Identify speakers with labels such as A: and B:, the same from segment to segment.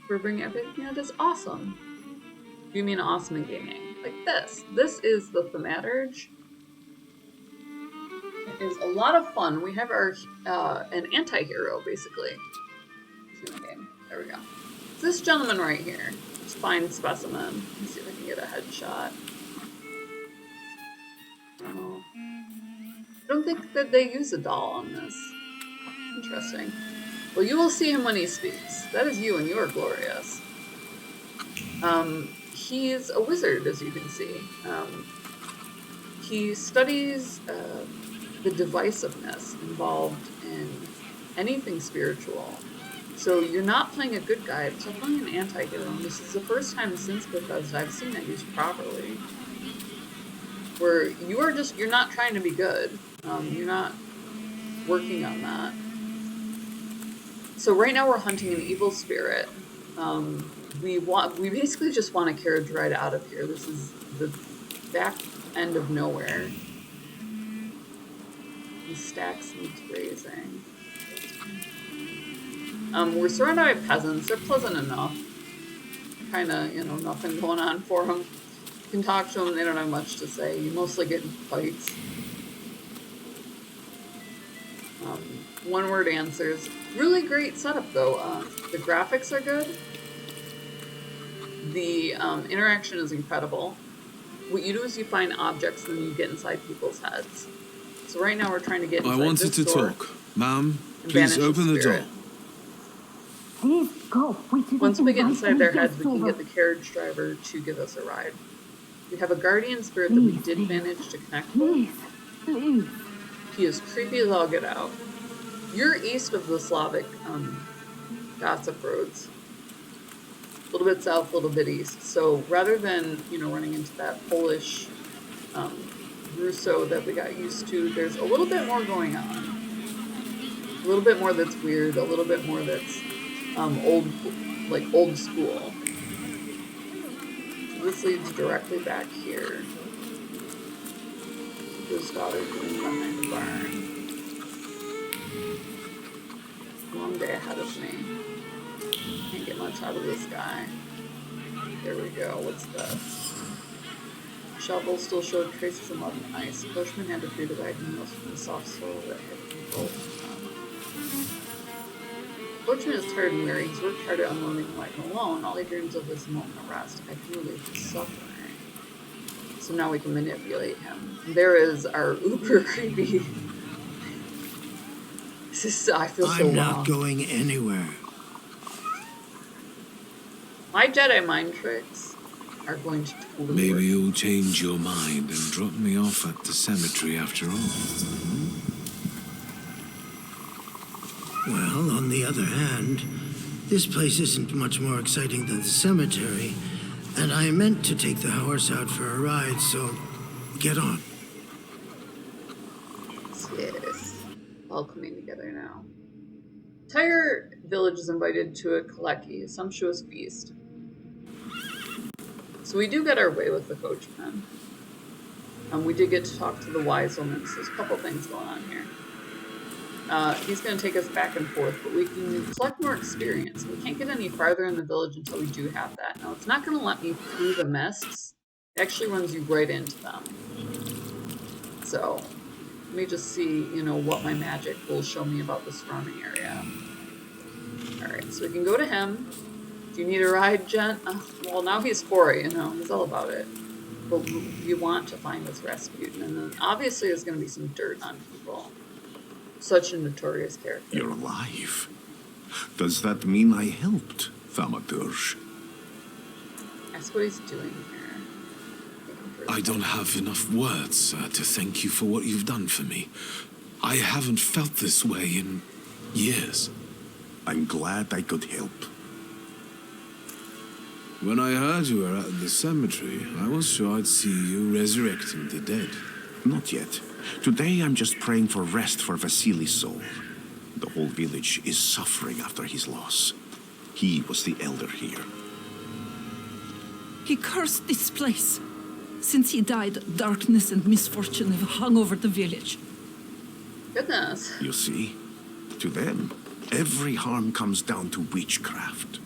A: for bringing everything that is awesome. Do you mean awesome in gaming? Like this. This is the Thaumaturge. It is a lot of fun. We have our an anti-hero, basically. There we go. It's this gentleman right here. This fine specimen. Let's see if I can get a headshot. Oh. I don't think that they use a doll on this. Interesting. Well, you will see him when he speaks. That is you, and you are glorious. He's a wizard, as you can see. He studies the divisiveness involved in anything spiritual. So you're not playing a good guy, but you're playing an anti-hero. And this is the first time since Bethesda I've seen that used properly. Where you're not trying to be good. You're not working on that. So right now we're hunting an evil spirit. We basically just want a carriage ride out of here. This is the back end of nowhere. The stacks needs raising. We're surrounded by peasants. They're pleasant enough. Kinda, nothing going on for them. You can talk to them, they don't have much to say. You mostly get in fights. One-word answers. Really great setup, though. The graphics are good. The interaction is incredible. What you do is you find objects and then you get inside people's heads. So right now we're trying to get inside
B: I wanted to talk. Ma'am, please open the door.
C: Please go.
A: Once we get inside their heads, we can get the carriage driver to give us a ride. We have a guardian spirit that we did manage to connect with.
C: Please.
A: He is creepy as all get out. You're east of the Slavic gossip roads. A little bit south, a little bit east. So rather than, running into that Polish Russo that we got used to, there's a little bit more going on. A little bit more that's weird, a little bit more that's old school. This leads directly back here. His daughter doing behind the barn. Long day ahead of me. Can't get much out of this guy. There we go. What's this? Shovel still showed traces of mud and ice. Bushman had to free the wagon wheels from the soft soil that had controlled him. Bushman is tired and weary. He's worked hard at unloading the wagon alone. All he dreams of is a moment of rest. I can relieve his suffering. So now we can manipulate him. There is our uber creepy. I feel so
D: I'm not going anywhere.
A: My Jedi mind tricks are going to totally
B: Maybe
A: work.
B: you'll change your mind and drop me off at the cemetery after all.
D: Well, on the other hand, this place isn't much more exciting than the cemetery, and I meant to take the horse out for a ride, so get on.
A: Yes. All coming together now. Entire village is invited to a kaleki, a sumptuous feast. So we do get our way with the coachman. We did get to talk to the wise woman, so there's a couple things going on here. He's going to take us back and forth, but we can collect more experience. We can't get any farther in the village until we do have that. Now, it's not going to let me through the mists. It actually runs you right into them. So, let me just see, what my magic will show me about the surrounding area. Alright, so we can go to him. Do you need a ride, Jen? Well, now he's for it, he's all about it. But you want to find this Rasputin, and then obviously there's going to be some dirt on people. Such a notorious character.
E: You're alive. Does that mean I helped, Thaumaturge?
A: That's what he's doing here.
B: I don't have enough words to thank you for what you've done for me. I haven't felt this way in years.
E: I'm glad I could help.
B: When I heard you were at the cemetery, I was sure I'd see you resurrecting the dead.
E: Not yet. Today I'm just praying for rest for Vasily's soul. The whole village is suffering after his loss. He was the elder here.
F: He cursed this place. Since he died, darkness and misfortune have hung over the village.
A: Goodness.
E: You see? To them, every harm comes down to witchcraft.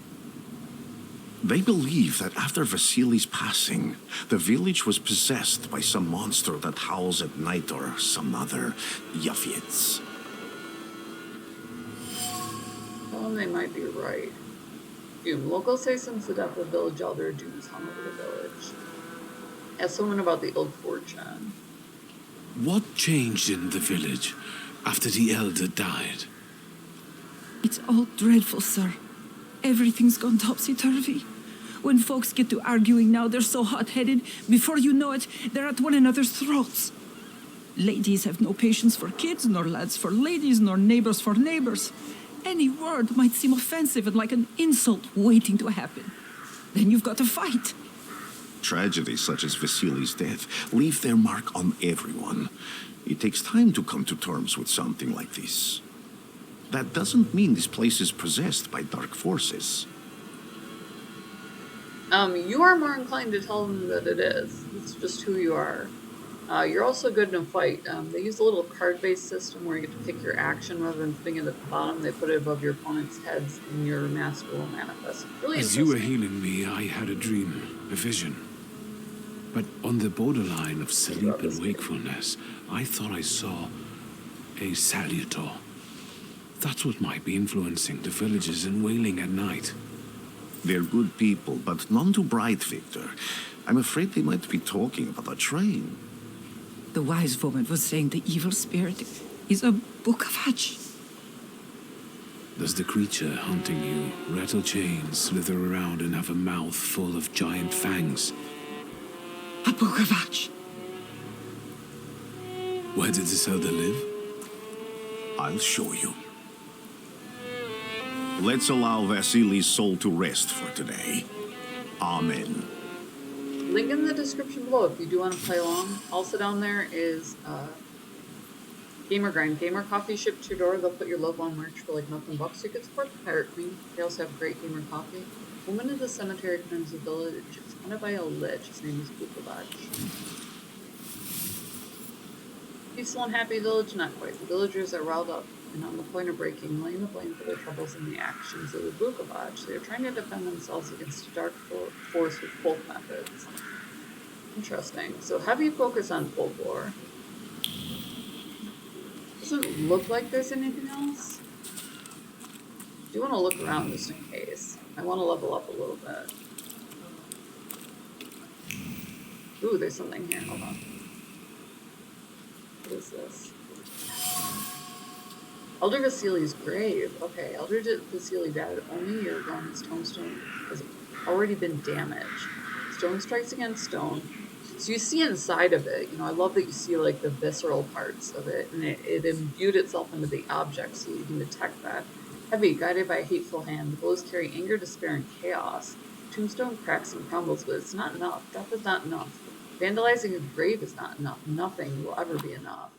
E: They believe that after Vasily's passing, the village was possessed by some monster that howls at night or some other Yafits.
A: Well, they might be right. Doom. Locals say since the death of the village elder, Doom has hung over the village. Ask someone about the ill fortune.
B: What changed in the village after the elder died?
F: It's all dreadful, sir. Everything's gone topsy-turvy. When folks get to arguing now, they're so hot-headed. Before you know it, they're at one another's throats. Ladies have no patience for kids, nor lads for ladies, nor neighbors for neighbors. Any word might seem offensive and like an insult waiting to happen. Then you've got to fight.
E: Tragedies such as Vasily's death leave their mark on everyone. It takes time to come to terms with something like this. That doesn't mean this place is possessed by dark forces.
A: You are more inclined to tell them that it is. It's just who you are. You're also good in a fight. They use a little card-based system where you get to pick your action rather than putting it at the bottom. They put it above your opponent's heads, and your master will manifest. Really
B: As you were healing me, I had a dream, a vision. But on the borderline of sleep and wakefulness, I thought I saw a salutor. That's what might be influencing the villagers in Wailing at night.
E: They're good people, but none too bright, Victor. I'm afraid they might be talking about a train.
F: The wise woman was saying the evil spirit is a book of hatch.
B: Does the creature hunting you rattle chains, slither around, and have a mouth full of giant fangs?
F: A book of hatch.
B: Where did this elder live?
E: I'll show you. Let's allow Vasily's soul to rest for today. Amen.
A: Link in the description below if you do want to play along. Also down there is Gamer Grind. Gamer Coffee shipped to your door. They'll put your loved one merch for like nothing bucks. You can support the Pirate Queen. They also have great Gamer Coffee. Woman of the Cemetery claims the village. It's funded by a lich. His name is Bukovach. Peaceful and happy village? Not quite. The villagers are riled up and on the point of breaking, laying the blame for their troubles in the actions of the Bukovach. They are trying to defend themselves against a dark force with folk methods. Interesting. So heavy focus on folklore. Doesn't look like there's anything else. I do want to look around just in case. I want to level up a little bit. Ooh, there's something here. Hold on. What is this? Elder Vasily's grave. Okay, Elder Vasily died only a year ago, and his tombstone has already been damaged. Stone strikes against stone. So you see inside of it, you know, I love that you see like the visceral parts of it, and it imbued itself into the object so you can detect that. Heavy, guided by a hateful hand, the blows carry anger, despair, and chaos. Tombstone cracks and crumbles, but it's not enough. Death is not enough. Vandalizing a grave is not enough. Nothing will ever be enough.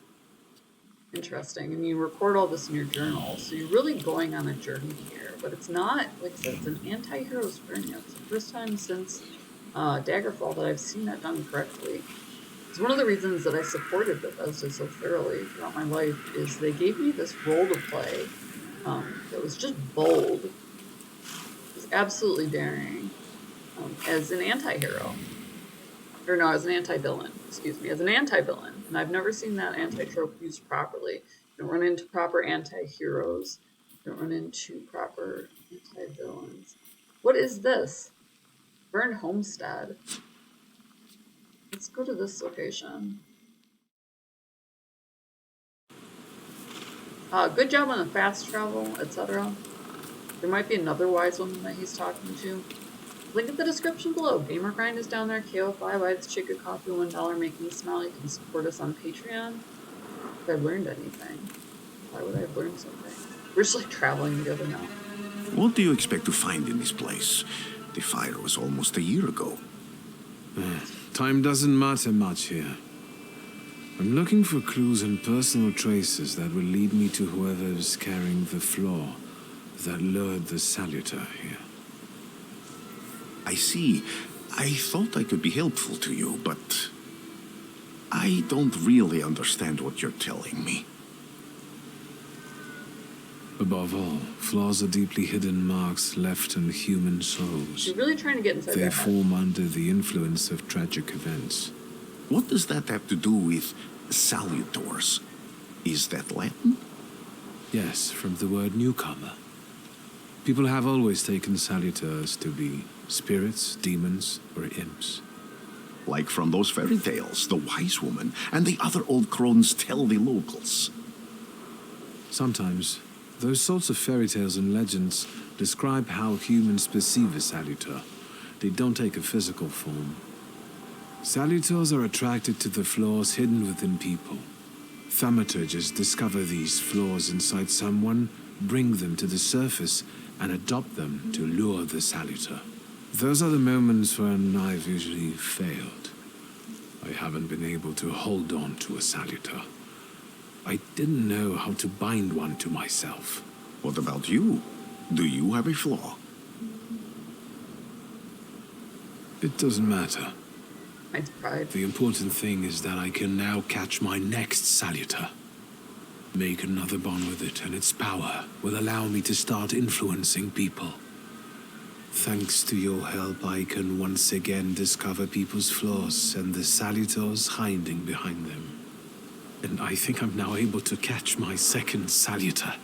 A: Interesting. And you record all this in your journal, so you're really going on a journey here. But it's not, like I said, it's an anti-hero's journey. It's the first time since Daggerfall that I've seen that done correctly. It's one of the reasons that I supported Bethesda so thoroughly throughout my life is they gave me this role to play that was just bold. It was absolutely daring as an anti-hero. Or no, as an anti-villain, excuse me, as an anti-villain. And I've never seen that anti-trope used properly. You don't run into proper anti-heroes. You don't run into proper anti-villains. What is this? Burned Homestead. Let's go to this location. Good job on the fast travel, etc. There might be another wise woman that he's talking to. Link in the description below. Gamer Grind is down there. KO5, buy this chick a coffee, $1, make me smile. You can support us on Patreon. If I've learned anything. Why would I have learned something? We're just like traveling together now.
E: What do you expect to find in this place? The fire was almost a year ago.
B: Time doesn't matter much here. I'm looking for clues and personal traces that will lead me to whoever is carrying the flaw that lured the salutor here.
E: I see. I thought I could be helpful to you, but I don't really understand what you're telling me.
B: A Above all, flaws are deeply hidden marks left in human souls.
A: You're really trying to get inside
B: They
A: their head.
B: form under the influence of tragic events.
E: What does that have to do with salutors? Is that Latin?
B: Yes, from the word newcomer. People have always taken salutors to be spirits, demons, or imps.
E: Like from those fairy tales, the wise woman and the other old crones tell the locals.
B: Sometimes, those sorts of fairy tales and legends describe how humans perceive a salutor. They don't take a physical form. Salutors are attracted to the flaws hidden within people. Thaumaturges discover these flaws inside someone, bring them to the surface, and adopt them to lure the salutor. Those are the moments when I've usually failed. I haven't been able to hold on to a salutor. I didn't know how to bind one to myself.
E: What about you? Do you have a flaw?
B: It doesn't matter.
A: Mine's pride.
B: The important thing is that I can now catch my next salutor. Make another bond with it, and its power will allow me to start influencing people. Thanks to your help, I can once again discover people's flaws and the salutors hiding behind them. And I think I'm now able to catch my second salutor.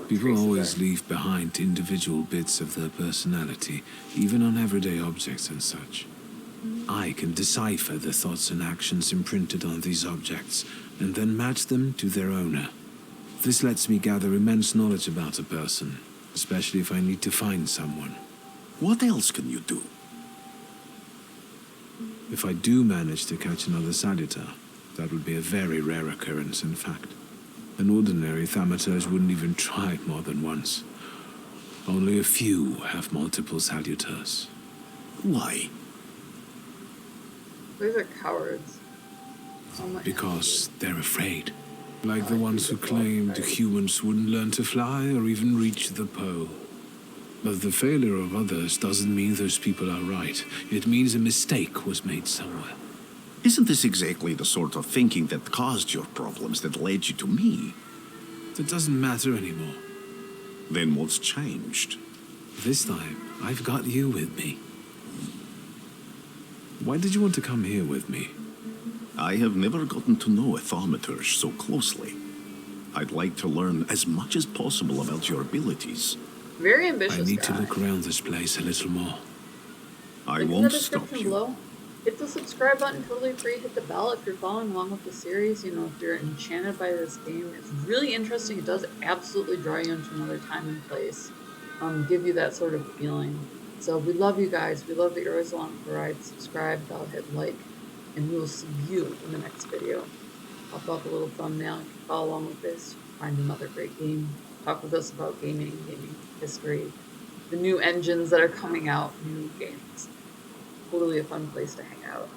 B: People always leave behind individual bits of their personality, even on everyday objects and such. I can decipher the thoughts and actions imprinted on these objects, and then match them to their owner. This lets me gather immense knowledge about a person, especially if I need to find someone.
E: What else can you do?
B: If I do manage to catch another salutor, that would be a very rare occurrence, in fact. An ordinary thaumaturge wouldn't even try more than once. Only a few have multiple salutors.
E: Why?
A: These are cowards. Oh my
B: Because they're afraid. Like the ones who claimed humans wouldn't learn to fly or even reach the pole. But the failure of others doesn't mean those people are right. It means a mistake was made somewhere.
E: Isn't this exactly the sort of thinking that caused your problems that led you to me?
B: That doesn't matter anymore.
E: Then what's changed?
B: This time, I've got you with me. Why did you want to come here with me?
E: I have never gotten to know a thaumaturge so closely. I'd like to learn as much as possible about your abilities.
A: Very ambitious
B: I need
A: guy.
B: to look around this place a little more.
E: I
A: Link in
E: won't
A: the
E: stop
A: description
E: you.
A: below. Hit the subscribe button, totally free. Hit the bell if you're following along with the series. You know, if you're enchanted by this game, it's really interesting. It does absolutely draw you into another time and place. Give you that sort of feeling. So we love you guys. We love that you're always along for the ride. Subscribe, bell, hit like, and we will see you in the next video. Pop up a little thumbnail. You can follow along with this. Find another great game. Talk with us about gaming history, the new engines that are coming out, new games. Totally a fun place to hang out.